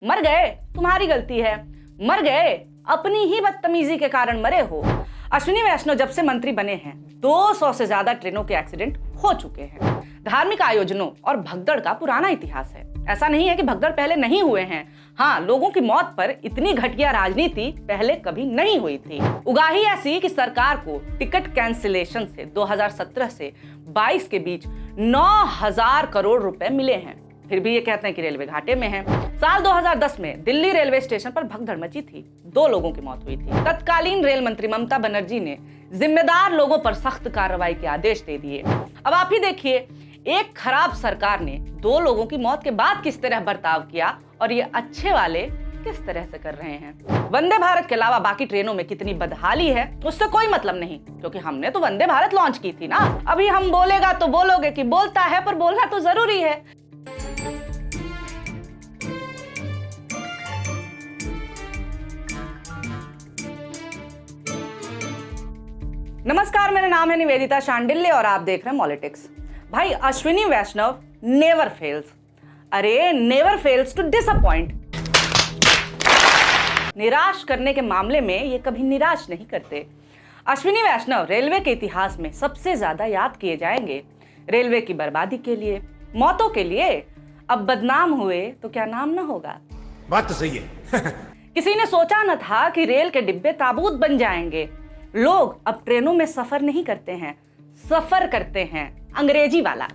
मर गए तुम्हारी गलती है, मर गए अपनी ही बदतमीजी के कारण मरे हो। अश्विनी वैष्णव जब से मंत्री बने हैं 200 से ज्यादा ट्रेनों के एक्सीडेंट हो चुके हैं। धार्मिक आयोजनों और भगदड़ का पुराना इतिहास है। ऐसा नहीं है कि भगदड़ पहले नहीं हुए हैं। हाँ, लोगों की मौत पर इतनी घटिया राजनीति पहले कभी नहीं हुई थी। उगाही ऐसी कि सरकार को टिकट कैंसिलेशन से 2017 से 22 के बीच 9,000 करोड़ रुपए मिले हैं। फिर भी ये कहते हैं कि रेलवे घाटे में है। साल 2010 में दिल्ली रेलवे स्टेशन पर भगदड़ मची थी, 2 लोगों की मौत हुई थी। तत्कालीन रेल मंत्री ममता बनर्जी ने जिम्मेदार लोगों पर सख्त कार्रवाई के आदेश दे दिए। अब आप ही देखिए, एक खराब सरकार ने 2 लोगों की मौत के बाद किस तरह बर्ताव किया और ये अच्छे वाले किस तरह से कर रहे हैं। वंदे भारत के अलावा बाकी ट्रेनों में कितनी बदहाली है उससे कोई मतलब नहीं, क्योंकि हमने तो वंदे भारत लॉन्च की थी ना। अभी हम बोलेगा तो बोलोगे कि बोलता है, पर बोलना तो जरूरी है। नमस्कार, मेरा नाम है निवेदिता शांडिल्य और आप देख रहे हैं पॉलिटिक्स। भाई, अश्विनी वैष्णव नेवर फेल्स। अरे नेवर फेल्स टू डिसअपॉइंट। निराश करने के मामले में ये कभी निराश नहीं करते। अश्विनी वैष्णव रेलवे के इतिहास में सबसे ज्यादा याद किए जाएंगे। रेलवे की बर्बादी के लिए, मौतों के लिए। अब बदनाम हुए तो क्या नाम ना होगा। बात तो सही है। किसी ने सोचा न था कि रेल के डिब्बे ताबूत बन जाएंगे। लोग अब ट्रेनों में सफर नहीं करते हैं, सफर करते हैं अंग्रेजी वाला।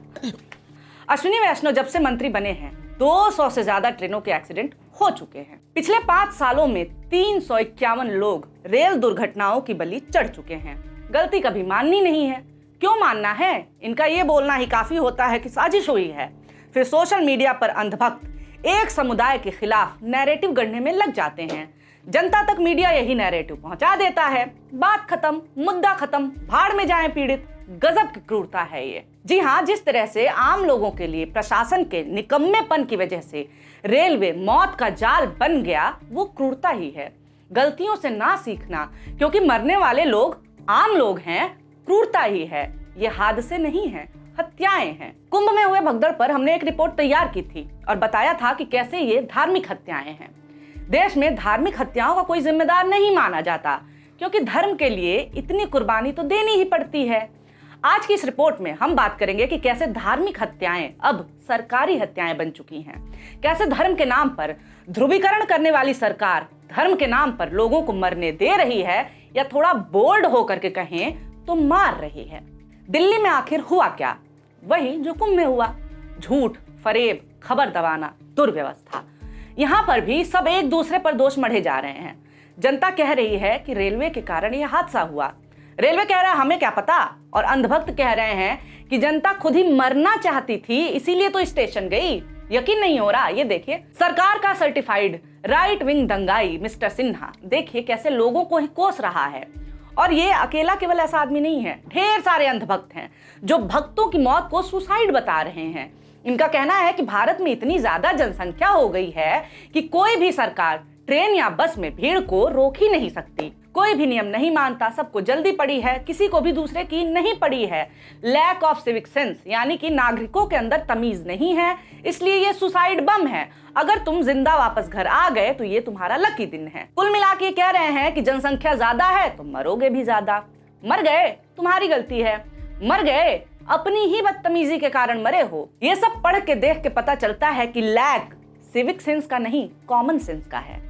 अश्विनी वैष्णव जब से मंत्री बने हैं 200 से ज्यादा ट्रेनों के एक्सीडेंट हो चुके हैं। पिछले 5 सालों में 351 लोग रेल दुर्घटनाओं की बलि चढ़ चुके हैं। गलती कभी माननी नहीं है। क्यों मानना है? इनका ये बोलना ही काफी होता है कि साजिश हुई है। फिर सोशल मीडिया पर अंधभक्त एक समुदाय के खिलाफ नैरेटिव गढ़ने में लग जाते हैं। जनता तक मीडिया यही नैरेटिव पहुंचा देता है। बात खत्म, मुद्दा खत्म, भाड़ में जाएं पीड़ित। गजब की क्रूरता है ये। जी हाँ, जिस तरह से आम लोगों के लिए प्रशासन के निकम्मेपन की वजह से रेलवे मौत का जाल बन गया, वो क्रूरता ही है। गलतियों से ना सीखना, क्योंकि मरने वाले लोग आम लोग हैं, क्रूरता ही है। ये हादसे नहीं है, हत्याएं हैं। कुंभ में हुए भगदड़ पर हमने एक रिपोर्ट तैयार की थी और बताया था कि कैसे ये धार्मिक हत्याएं हैं। देश में धार्मिक हत्याओं का कोई जिम्मेदार नहीं माना जाता, क्योंकि धर्म के लिए इतनी कुर्बानी तो देनी ही पड़ती है। आज की इस रिपोर्ट में हम बात करेंगे कि कैसे धार्मिक हत्याएं अब सरकारी हत्याएं बन चुकी हैं। कैसे धर्म के नाम पर ध्रुवीकरण करने वाली सरकार धर्म के नाम पर लोगों को मरने दे रही है, या थोड़ा बोल्ड होकर के कहें तो मार रही है। दिल्ली में आखिर हुआ क्या? वही जो कुंभ में हुआ। झूठ, फरेब, खबर दबाना, दुर्व्यवस्था। यहाँ पर भी सब एक दूसरे पर दोष मढ़े जा रहे हैं। जनता कह रही है कि रेलवे के कारण यह हादसा हुआ। रेलवे कह रहा है हमें क्या पता, और अंधभक्त कह रहे हैं कि जनता खुद ही मरना चाहती थी, इसीलिए तो स्टेशन गई। यकीन नहीं हो रहा। ये देखिए, सरकार का सर्टिफाइड राइट विंग दंगाई मिस्टर सिन्हा देखिए कैसे लोगों को ही कोस रहा है। और ये अकेला केवल ऐसा आदमी नहीं है, ढेर सारे अंधभक्त हैं जो भक्तों की मौत को सुसाइड बता रहे हैं। इनका कहना है कि भारत में इतनी ज्यादा जनसंख्या हो गई है कि कोई भी सरकार ट्रेन या बस में भीड़ को रोक ही नहीं सकती। कोई भी नियम नहीं मानता, सबको जल्दी पड़ी है, किसी को भी दूसरे की नहीं पड़ी है। लैक ऑफ सिविक सेंस, यानी कि नागरिकों के अंदर तमीज नहीं है, इसलिए ये सुसाइड बम है। अगर तुम जिंदा वापस घर आ गए तो ये तुम्हारा लकी दिन है। कुल मिला के कह रहे हैं कि जनसंख्या ज्यादा है तो मरोगे भी ज्यादा। मर गए तुम्हारी गलती है, मर गए अपनी ही बदतमीजी के कारण मरे हो। ये सब पढ़ के देख के पता चलता है कि लैक सिविक सेंस का नहीं, कॉमन सेंस का है।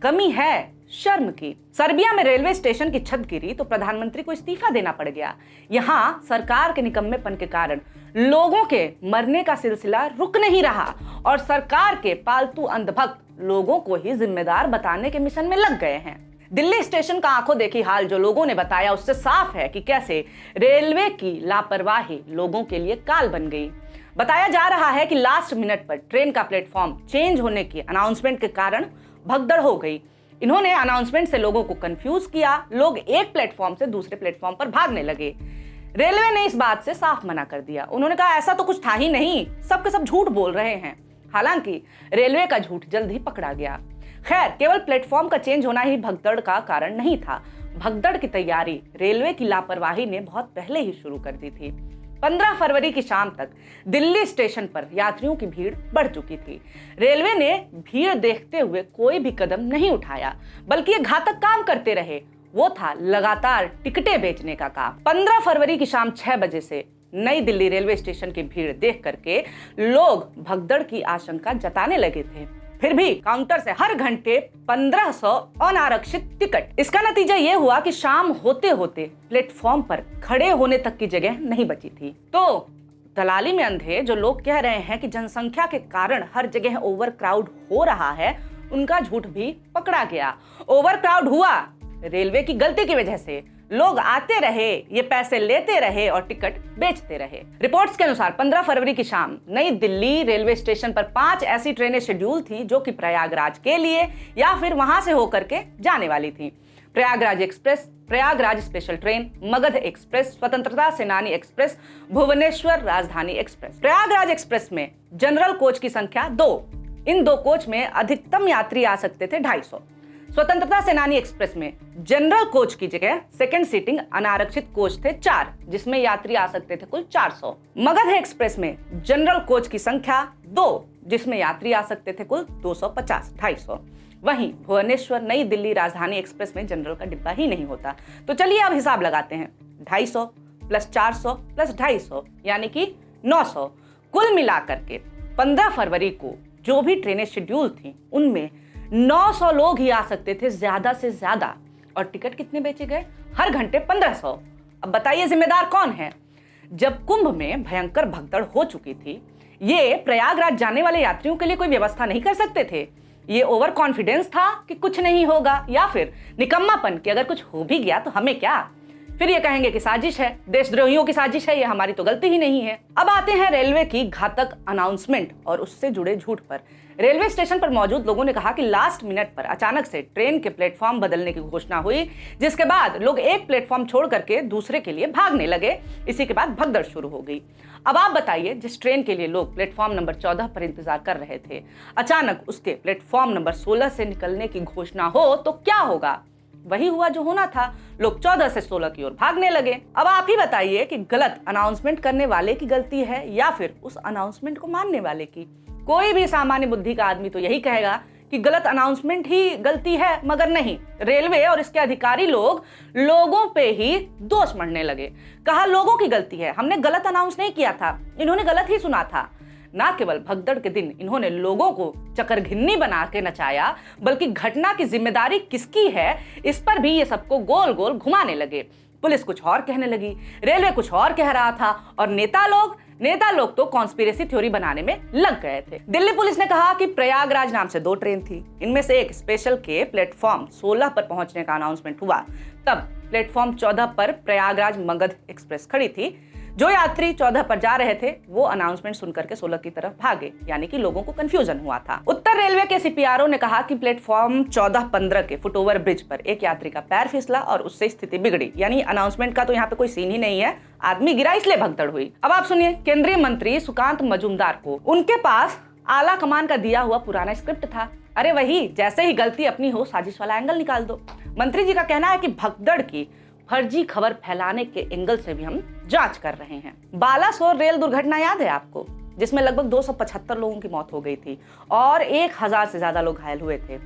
कमी है शर्म की। सर्बिया में रेलवे स्टेशन की छत गिरी तो प्रधानमंत्री को इस्तीफा देना पड़ गया। यहाँ सरकार के निकम्मेपन के कारण लोगों के मरने का सिलसिला रुक नहीं रहा और सरकार के पालतू अंधभक्त लोगों को ही जिम्मेदार बताने के मिशन में लग गए हैं। दिल्ली स्टेशन का आंखों देखी हाल जो लोगों ने बताया, उससे साफ है कि कैसे रेलवे की लापरवाही लोगों के लिए काल बन गई। बताया जा रहा है कि लास्ट मिनट पर ट्रेन का प्लेटफॉर्म चेंज होने की अनाउंसमेंट के कारण भगदड़ हो गई। इन्होंने अनाउंसमेंट से लोगों को कंफ्यूज किया। लोग एक प्लेटफॉर्म से दूसरे प्लेटफॉर्म पर भागने लगे। रेलवे ने इस बात से साफ मना कर दिया। उन्होंने कहा ऐसा तो कुछ था ही नहीं, सब के सब झूठ बोल रहे हैं। हालांकि रेलवे का झूठ जल्द ही पकड़ा गया। खैर, केवल प्लेटफॉर्म का चेंज होना ही भगदड़ का कारण नहीं था। भगदड़ की तैयारी रेलवे की लापरवाही ने बहुत पहले ही शुरू कर दी थी। 15 फरवरी की शाम तक दिल्ली स्टेशन पर यात्रियों की भीड़ बढ़ चुकी थी। रेलवे ने भीड़ देखते हुए कोई भी कदम नहीं उठाया, बल्कि ये घातक काम करते रहे, वो था लगातार टिकटें बेचने का काम। 15 फरवरी की शाम 6 बजे से नई दिल्ली रेलवे स्टेशन की भीड़ देख करके लोग भगदड़ की आशंका जताने लगे थे। फिर भी काउंटर से हर घंटे 1500 अनारक्षित टिकट। इसका नतीजा ये हुआ कि शाम होते होते प्लेटफॉर्म पर खड़े होने तक की जगह नहीं बची थी। तो दलाली में अंधे जो लोग कह रहे हैं कि जनसंख्या के कारण हर जगह ओवर क्राउड हो रहा है, उनका झूठ भी पकड़ा गया। ओवर क्राउड हुआ रेलवे की गलती की वजह से। लोग आते रहे, ये पैसे लेते रहे और टिकट बेचते रहे। रिपोर्ट्स के अनुसार 15 फरवरी की शाम नई दिल्ली रेलवे स्टेशन पर 5 ऐसी ट्रेनें शेड्यूल थी जो कि प्रयागराज के लिए या फिर वहां से होकर के जाने वाली थी। Prayagraj express, Prayagraj special train, Magadh express, स्वतंत्रता सेनानी express, Bhubaneswar Rajdhani express. Prayagraj express में जनरल कोच की संख्या 2। इन 2 कोच में अधिकतम यात्री आ सकते थे 250। स्वतंत्रता सेनानी एक्सप्रेस में जनरल कोच की जगह सेकंड सीटिंग अनारक्षित कोच थे 4, जिसमें यात्री आ सकते थे कुल 400। मगध एक्सप्रेस में जनरल कोच की संख्या 2, जिसमें यात्री आ सकते थे कुल 250, 250। वहीं भुवनेश्वर नई दिल्ली राजधानी एक्सप्रेस में जनरल का डिब्बा ही नहीं होता। तो चलिए अब हिसाब लगाते हैं। 250 प्लस 400 प्लस 250 यानी कि 900। कुल मिलाकर के 15 फरवरी को जो भी ट्रेनें शेड्यूल थी उनमें 900 लोग ही आ सकते थे ज्यादा से ज्यादा। और टिकट कितने बेचे गए? हर घंटे 1500। अब बताइए जिम्मेदार कौन है? जब कुंभ में भयंकर भगदड़ हो चुकी थी, ये प्रयागराज जाने वाले यात्रियों के लिए कोई व्यवस्था नहीं कर सकते थे। ये ओवर कॉन्फिडेंस था कि कुछ नहीं होगा, या फिर निकम्मापन कि अगर कुछ हो भी गया तो हमें क्या। फिर ये कहेंगे कि साजिश है, देशद्रोहियों की साजिश है, ये हमारी तो गलती ही नहीं है। अब आते हैं रेलवे की घातक अनाउंसमेंट और उससे जुड़े झूठ पर। रेलवे स्टेशन पर मौजूद लोगों ने कहा कि लास्ट मिनट पर अचानक से ट्रेन के प्लेटफॉर्म बदलने की घोषणा हुई, जिसके बाद लोग एक प्लेटफॉर्म छोड़ करके दूसरे के लिए भागने लगे। इसी के बाद भगदड़ शुरू हो गई। अब आप बताइए, जिस ट्रेन के लिए लोग प्लेटफॉर्म नंबर 14 पर इंतजार कर रहे थे, अचानक उसके प्लेटफॉर्म नंबर 16 से निकलने की घोषणा हो तो क्या होगा? वही हुआ जो होना था, लोग 14 से 16 की ओर भागने लगे। अब आप ही बताइए कि गलत अनाउंसमेंट करने वाले की गलती है या फिर उस अनाउंसमेंट को मानने वाले की? कोई भी सामान्य बुद्धि का आदमी तो यही कहेगा कि गलत अनाउंसमेंट ही गलती है, मगर नहीं, रेलवे और इसके अधिकारी लोगों पे ही दोष मढ़ने लगे। कहा लोगों की गलती है, हमने गलत अनाउंस नहीं किया था, इन्होंने गलत ही सुना था। ना केवल भगदड़ के दिन इन्होंने लोगों को चकरघिन्नी बना के नचाया, बल्कि घटना की जिम्मेदारी किसकी है इस पर भी ये सबको गोल गोल घुमाने लगे। पुलिस कुछ और कहने लगी, रेलवे कुछ और कह रहा था, और नेता लोग तो कॉन्स्पिरेसी थ्योरी बनाने में लग गए थे। दिल्ली पुलिस ने कहा कि प्रयागराज नाम से 2 ट्रेन थी, इनमें से एक स्पेशल के प्लेटफॉर्म 16 पर पहुंचने का अनाउंसमेंट हुआ। तब प्लेटफॉर्म 14 पर प्रयागराज मगध एक्सप्रेस खड़ी थी। जो यात्री 14 पर जा रहे थे वो अनाउंसमेंट सुनकर के 16 की तरफ भागे, यानी कि लोगों को कंफ्यूजन हुआ था। उत्तर रेलवे के सीपीआरओ ने कहा कि प्लेटफॉर्म 14-15 के फुटओवर ब्रिज पर एक यात्री का पैर फिसला और उससे स्थिति बिगड़ी। यानी अनाउंसमेंट का तो यहाँ पे कोई सीन ही नहीं है, आदमी गिरा इसलिए भगदड़ हुई। अब आप सुनिए, केंद्रीय मंत्री सुकांत मजूमदार को उनके पास आला कमान का दिया हुआ पुराना स्क्रिप्ट था। अरे वही, जैसे ही गलती अपनी हो साजिश वाला एंगल निकाल दो। मंत्री जी का कहना है कि भगदड़ की फर्जी खबर फैलाने के एंगल से भी हम जांच कर रहे हैं। बालासोर रेल दुर्घटना याद है आपको, जिसमें लगभग 275 लोगों की मौत हो गई थी और 1000 से ज्यादा लोग घायल हुए थे।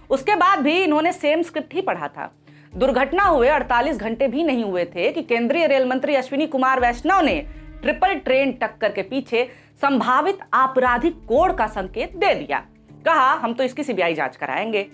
उसके बाद भी इन्होंने सेम स्क्रिप्ट ही पढ़ा था। दुर्घटना हुए 48 घंटे भी नहीं हुए थे कि केंद्रीय रेल मंत्री अश्विनी कुमार वैष्णव ने ट्रिपल ट्रेन टक्कर के पीछे संभावित आपराधिक कोड का संकेत दे दिया। कहा हम तो इसकी सीबीआई जांच कराएंगे।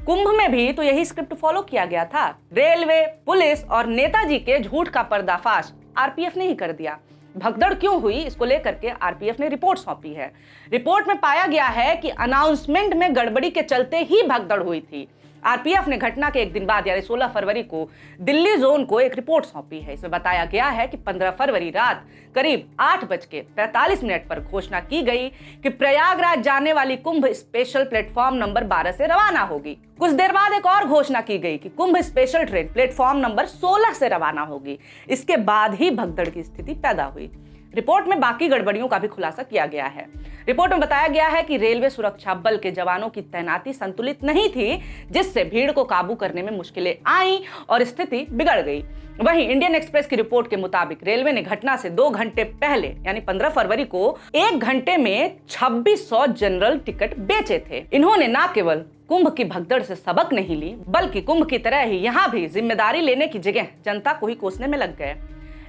कुंभ में भी तो यही स्क्रिप्ट फॉलो किया गया था। रेलवे, पुलिस और नेताजी के झूठ का पर्दाफाश आरपीएफ ने ही कर दिया। भगदड़ क्यों हुई इसको लेकर के आरपीएफ ने रिपोर्ट सौंपी है। रिपोर्ट में पाया गया है कि अनाउंसमेंट में गड़बड़ी के चलते ही भगदड़ हुई थी। आरपीएफ ने घटना के एक दिन बाद यानी 16 फरवरी को दिल्ली जोन को एक रिपोर्ट सौंपी है। इसमें बताया गया है कि 15 फरवरी रात करीब 8:45 पर घोषणा की गई कि प्रयागराज जाने वाली कुंभ स्पेशल प्लेटफॉर्म नंबर 12 से रवाना होगी। कुछ देर बाद एक और घोषणा की गई कि कुंभ स्पेशल ट्रेन प्लेटफॉर्म नंबर 16 से रवाना होगी। इसके बाद ही भगदड़ की स्थिति पैदा हुई। रिपोर्ट में बाकी गड़बड़ियों का भी खुलासा किया गया है। रिपोर्ट में बताया गया है कि रेलवे सुरक्षा बल के जवानों की तैनाती संतुलित नहीं थी, जिससे भीड़ को काबू करने में मुश्किलें आईं और स्थिति बिगड़ गई। वहीं इंडियन एक्सप्रेस की रिपोर्ट के मुताबिक रेलवे ने घटना से 2 घंटे पहले यानी 15 फरवरी को 1 घंटे में 2600 जनरल टिकट बेचे थे। इन्होंने न केवल कुंभ की भगदड़ से सबक नहीं ली, बल्कि कुंभ की तरह ही यहाँ भी जिम्मेदारी लेने की जगह जनता को ही कोसने में लग गए।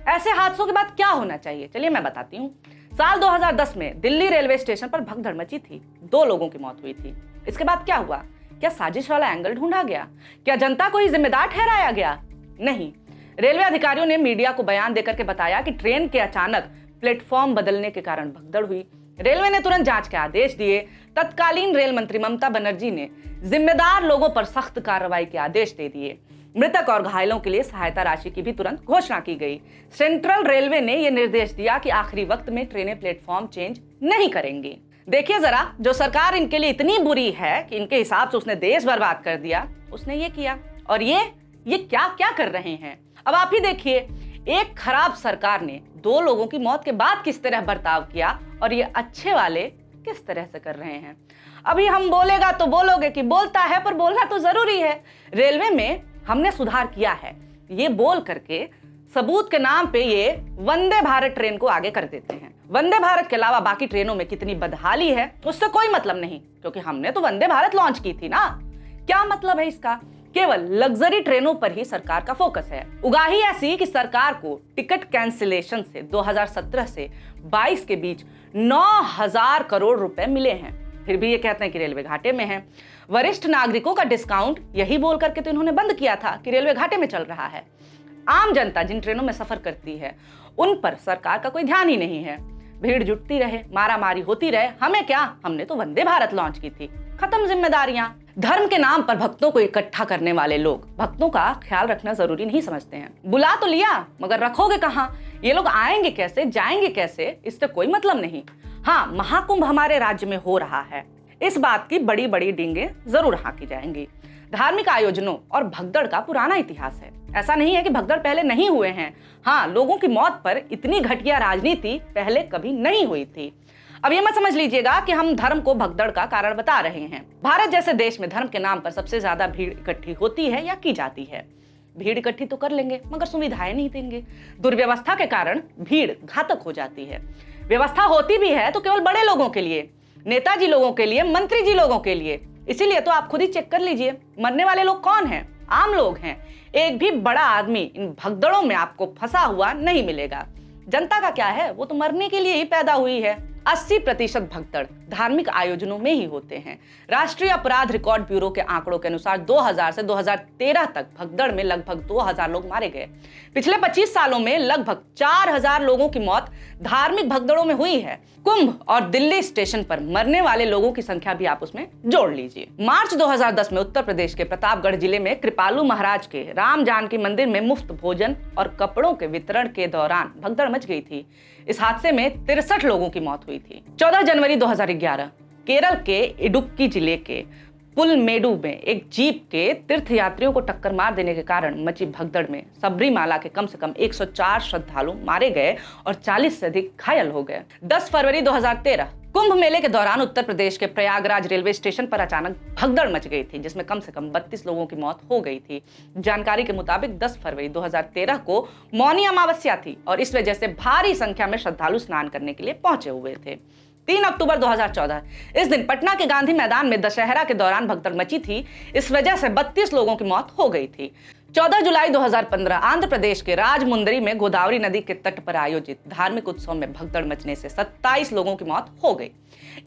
ऐसे हादसों के बाद क्या होना चाहिए, चलिए मैं बताती हूँ। साल 2010 में दिल्ली रेलवे स्टेशन पर भगदड़ मची थी, 2 लोगों की मौत हुई थी। इसके बाद क्या हुआ? क्या साजिश वाला एंगल ढूंढा गया? क्या जनता को ही जिम्मेदार ठहराया गया? नहीं। रेलवे अधिकारियों ने मीडिया को बयान देकर के बताया कि ट्रेन के अचानक प्लेटफॉर्म बदलने के कारण भगदड़ हुई। रेलवे ने तुरंत जांच के आदेश दिए। तत्कालीन रेल मंत्री ममता बनर्जी ने जिम्मेदार लोगों पर सख्त कार्रवाई के आदेश दे दिए। मृतक और घायलों के लिए सहायता राशि की भी तुरंत घोषणा की गई। सेंट्रल रेलवे ने यह निर्देश दिया कि आखिरी वक्त में ट्रेनें प्लेटफॉर्म चेंज नहीं करेंगी। देखिए जरा, जो सरकार इनके लिए इतनी बुरी है कि इनके हिसाब से उसने देश बर्बाद कर दिया, उसने ये किया। और ये क्या क्या कर रहे हैं, अब आप ही देखिए। एक खराब सरकार ने 2 लोगों की मौत के बाद किस तरह बर्ताव किया और ये अच्छे वाले किस तरह से कर रहे हैं। अभी हम बोलेगा तो बोलोगे कि बोलता है, पर बोलना तो जरूरी है। रेलवे में हमने सुधार किया है, ये बोल करके सबूत के नाम पे ये वंदे भारत ट्रेन को आगे कर देते हैं। वंदे भारत के अलावा बाकी ट्रेनों में कितनी बदहाली है उससे कोई मतलब नहीं, क्योंकि हमने तो वंदे भारत लॉन्च की थी ना। क्या मतलब है इसका? केवल लग्जरी ट्रेनों पर ही सरकार का फोकस है। उगाही ऐसी कि सरकार को टिकट कैंसिलेशन से 2017 से 22 के बीच 9000 करोड़ रुपए मिले हैं, फिर भी ये कहते हैं कि रेलवे घाटे में है। वरिष्ठ नागरिकों का डिस्काउंट यही बोल करके तो इन्होंने बंद किया था कि रेलवे घाटे में चल रहा है। आम जनता जिन ट्रेनों में सफर करती है उन पर सरकार का कोई ध्यान ही नहीं है। भीड़ जुटती रहे, मारामारी होती रहे, हमें क्या, हमने तो वंदे भारत लॉन्च की थी। खत्म जिम्मेदारियां। धर्म के नाम पर भक्तों को इकट्ठा करने वाले लोग भक्तों का ख्याल रखना जरूरी नहीं समझते हैं। बुला तो लिया, मगर रखोगे कहां? ये लोग आएंगे कैसे, जाएंगे कैसे, इससे कोई मतलब नहीं। हाँ, महाकुंभ हमारे राज्य में हो रहा है, इस बात की बड़ी बड़ी डींगे जरूर हाँकी जाएंगी। धार्मिक आयोजनों और भगदड़ का पुराना इतिहास है। ऐसा नहीं है कि भगदड़ पहले नहीं हुए हैं। हाँ, लोगों की मौत पर इतनी घटिया राजनीति पहले कभी नहीं हुई थी। अब ये मत समझ लीजिएगा कि हम धर्म को भगदड़ का कारण बता रहे हैं। भारत जैसे देश में धर्म के नाम पर सबसे ज्यादा भीड़ इकट्ठी होती है या की जाती है। भीड़ इकट्ठी तो कर लेंगे, मगर सुविधाएं नहीं देंगे। दुर्व्यवस्था के कारण भीड़ घातक हो जाती है। व्यवस्था होती भी है तो केवल बड़े लोगों के लिए, नेताजी लोगों के लिए, मंत्री जी लोगों के लिए। इसीलिए तो आप खुद ही चेक कर लीजिए, मरने वाले लोग कौन हैं? आम लोग हैं। एक भी बड़ा आदमी इन भगदड़ों में आपको फंसा हुआ नहीं मिलेगा। जनता का क्या है, वो तो मरने के लिए ही पैदा हुई है। 80% भगदड़ धार्मिक आयोजनों में ही होते हैं। राष्ट्रीय अपराध रिकॉर्ड ब्यूरो के आंकड़ों के अनुसार 2000 से 2013 तक भगदड़ में लगभग 2000 लोग मारे गए। पिछले 25 सालों में लगभग 4000 लोगों की मौत धार्मिक भगदड़ों में हुई है। कुंभ और दिल्ली स्टेशन पर मरने वाले लोगों की संख्या भी आप उसमें जोड़ लीजिए। मार्च 2010 में उत्तर प्रदेश के प्रतापगढ़ जिले में कृपालू महाराज के राम जानकी मंदिर में मुफ्त भोजन और कपड़ों के वितरण के दौरान भगदड़ मच गई थी। इस हादसे में 63 लोगों की मौत हुई थी। 14 जनवरी 2011 केरल के इडुक्की जिले के पुलमेडु में एक जीप के तीर्थयात्रियों को टक्कर मार देने के कारण मची भगदड़ में सबरीमाला के कम से कम 104 श्रद्धालु मारे गए और 40 से अधिक घायल हो गए। 10 फरवरी 2013 कुंभ मेले के दौरान उत्तर प्रदेश के प्रयागराज रेलवे स्टेशन पर अचानक भगदड़ मच गई थी, जिसमें कम से कम 32 लोगों की मौत हो गई थी। जानकारी के मुताबिक 10 फरवरी 2013 को मौनी अमावस्या थी और इस वजह से भारी संख्या में श्रद्धालु स्नान करने के लिए पहुंचे हुए थे। 3 अक्टूबर 2014 इस दिन पटना के गांधी मैदान में दशहरा के दौरान भगदड़ मची थी। इस वजह से 32 लोगों की मौत हो गई थी। 14 जुलाई 2015 आंध्र प्रदेश के राजमुंदरी में गोदावरी नदी के तट पर आयोजित धार्मिक उत्सव में भगदड़ मचने से 27 लोगों की मौत हो गई।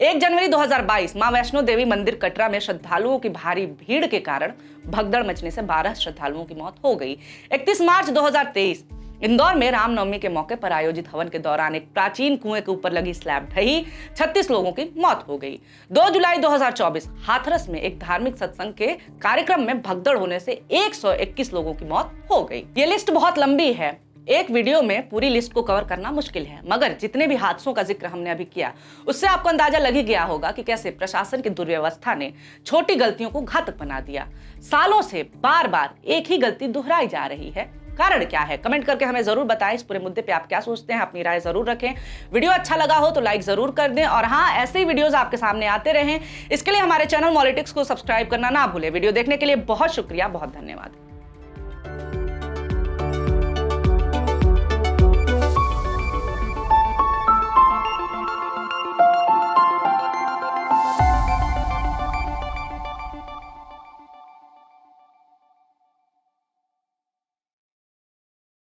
1 जनवरी 2022 मां वैष्णो देवी मंदिर कटरा में श्रद्धालुओं की भारी भीड़ के कारण भगदड़ मचने से 12 श्रद्धालुओं की मौत हो गई। 31 मार्च 2023 इंदौर में रामनवमी के मौके पर आयोजित हवन के दौरान एक प्राचीन कुएं के ऊपर लगी स्लैब ढही, 36 लोगों की मौत हो गई। 2 जुलाई 2024 हाथरस में एक धार्मिक सत्संग के कार्यक्रम में भगदड़ होने से 121 लोगों की मौत हो गई। ये लिस्ट बहुत लंबी है, एक वीडियो में पूरी लिस्ट को कवर करना मुश्किल है, मगर जितने भी हादसों का जिक्र हमने अभी किया उससे आपको अंदाजा लग ही गया होगा कि कैसे प्रशासन की दुर्व्यवस्था ने छोटी गलतियों को घातक बना दिया। सालों से बार बार एक ही गलती दोहराई जा रही है, कारण क्या है? कमेंट करके हमें जरूर बताएं। इस पूरे मुद्दे पे आप क्या सोचते हैं, अपनी राय जरूर रखें। वीडियो अच्छा लगा हो तो लाइक जरूर कर दें, और हाँ, ऐसे ही वीडियोस आपके सामने आते रहें, इसके लिए हमारे चैनल मॉलिटिक्स को सब्सक्राइब करना ना भूलें। वीडियो देखने के लिए बहुत शुक्रिया, बहुत धन्यवाद।